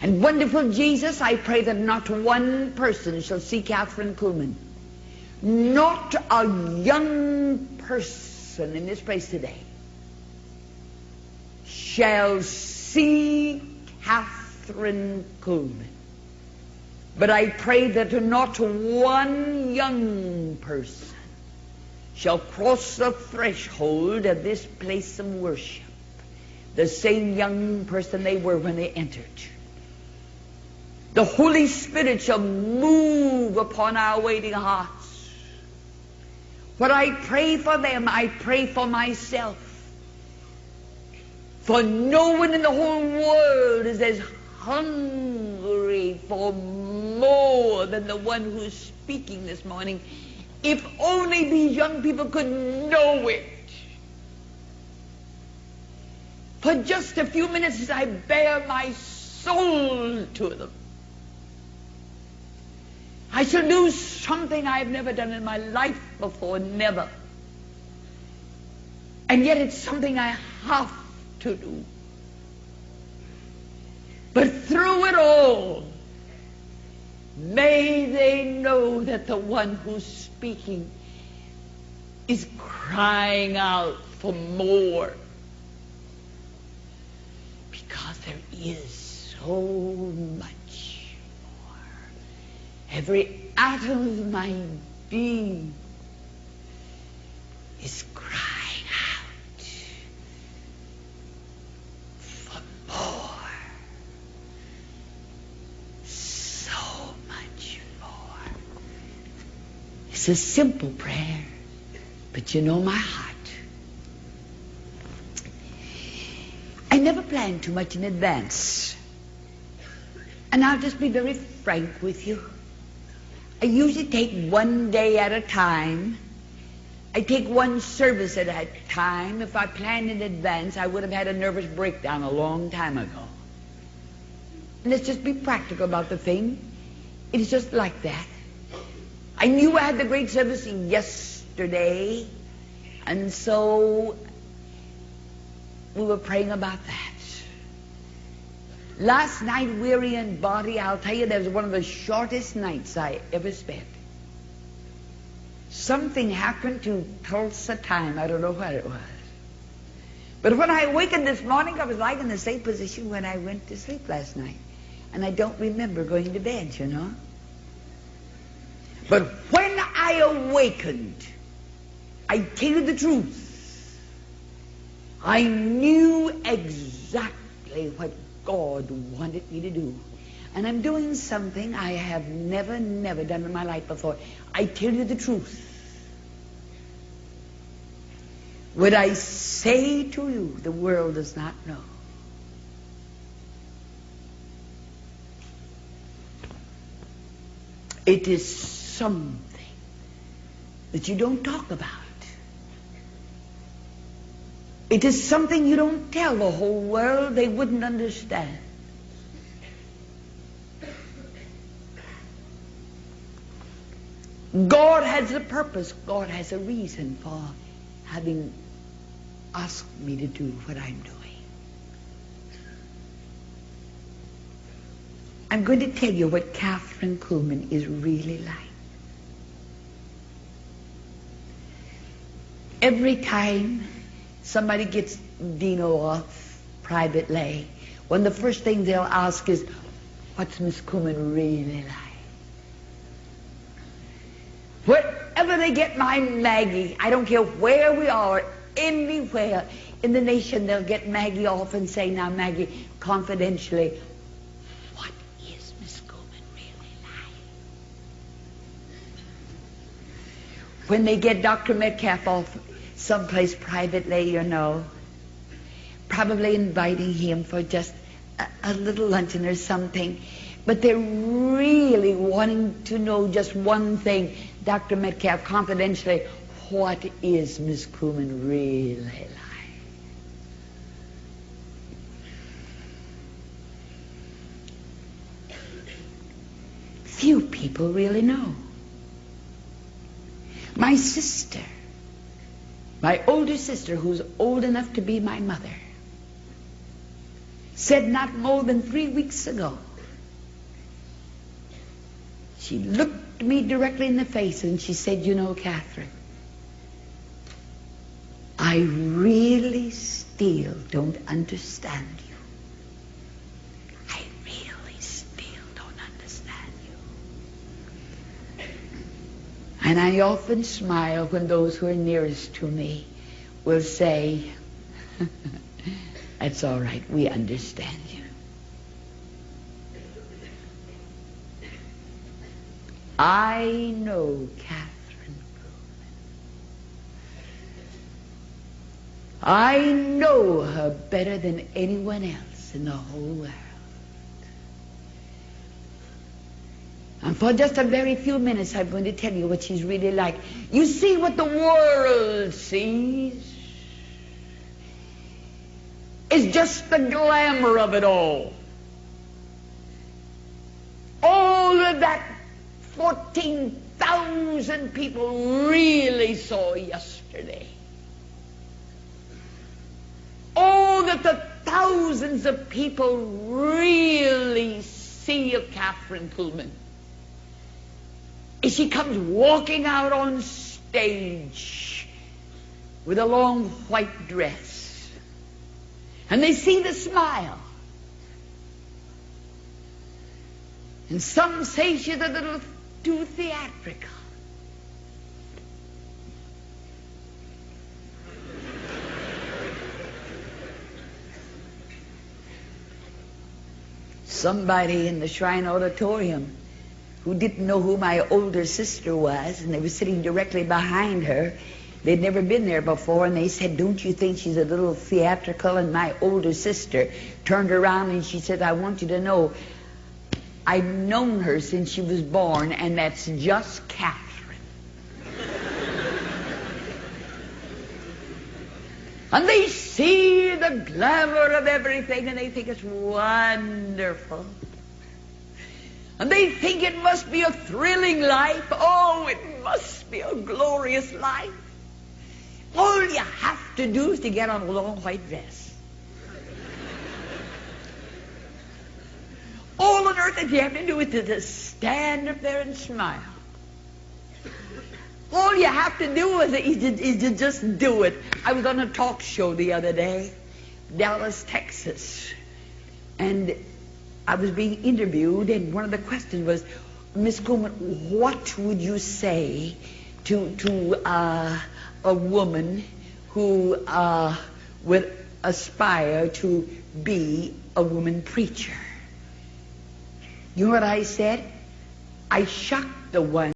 And wonderful Jesus, I pray that not one person shall see Kathryn Kuhlman. Not a young person in this place today shall see Kathryn Kuhlman. But I pray that not one young person shall cross the threshold of this place of worship the same young person they were when they entered. The Holy Spirit shall move upon our waiting hearts. What I pray for them, I pray for myself. For no one in the whole world is as hungry for more than the one who's speaking this morning. If only these young people could know it. For just a few minutes as I bare my soul to them, I shall do something I've never done in my life before, never. And yet it's something I have to do. But through it all, may they know that the one who's speaking is crying out for more. Because there is so much more. Every atom of my being is crying out for more. So much more. It's a simple prayer, but you know my heart. I never plan too much in advance. And I'll just be very frank with you. I usually take one day at a time. I take one service at a time. If I planned in advance, I would have had a nervous breakdown a long time ago. And let's just be practical about the thing. It's just like that. I knew I had the great service yesterday, and so we were praying about that. Last night, weary in body, I'll tell you, that was one of the shortest nights I ever spent. Something happened to Tulsa time. I don't know what it was. But when I awakened this morning, I was like in the same position when I went to sleep last night. And I don't remember going to bed, you know. But when I awakened, I tell you the truth, I knew exactly what God wanted me to do. And I'm doing something I have never done in my life before. I tell you the truth. What I say to you, the world does not know. It is something that you don't talk about. It is something you don't tell the whole world. They wouldn't understand. God has a purpose. God has a reason for having asked me to do what I'm doing. I'm going to tell you what Kathryn Kuhlman is really like. Every time somebody gets Dino off privately, one of the first things they'll ask is, what's Miss Kuhlman really like? Wherever they get my Maggie, I don't care where we are, anywhere in the nation, they'll get Maggie off and say, now Maggie, confidentially, what is Miss Kuhlman really like? When they get Dr. Metcalf off someplace privately, you know, probably inviting him for just a little luncheon or something, but they're really wanting to know just one thing. Dr. Metcalf, confidentially, what is Miss Kuhlman really like? Few people really know. My sister, my older sister, who's old enough to be my mother, said not more than 3 weeks ago She looked me directly in the face and she said, you know, Kathryn, I really still don't understand you. I really still don't understand you. And I often smile when those who are nearest to me will say, that's all right, we understand you. I know Kathryn Kuhlman. I know her better than anyone else in the whole world. And for just a very few minutes, I'm going to tell you what she's really like. You see what the world sees is just the glamour of it all. All of that 14,000 people really saw yesterday. All that the thousands of people really see of Kathryn Kuhlman is she comes walking out on stage with a long white dress. And they see the smile. And some say she's a little too theatrical. Somebody in the Shrine Auditorium who didn't know who my older sister was, and they were sitting directly behind her. They'd never been there before, and they said, don't you think she's a little theatrical? And my older sister turned around and she said, I want you to know, I've known her since she was born, and that's just Kathryn. And they see the glamour of everything, and they think it's wonderful. And they think it must be a thrilling life. Oh, it must be a glorious life. All you have to do is to get on a long white dress. All on earth that you have to do is to just stand up there and smile. All you have to do is to just do it. I was on a talk show the other day, Dallas, Texas, and I was being interviewed, and one of the questions was, Miss Kuhlman, what would you say to a woman who would aspire to be a woman preacher? You know what I said? I shocked the one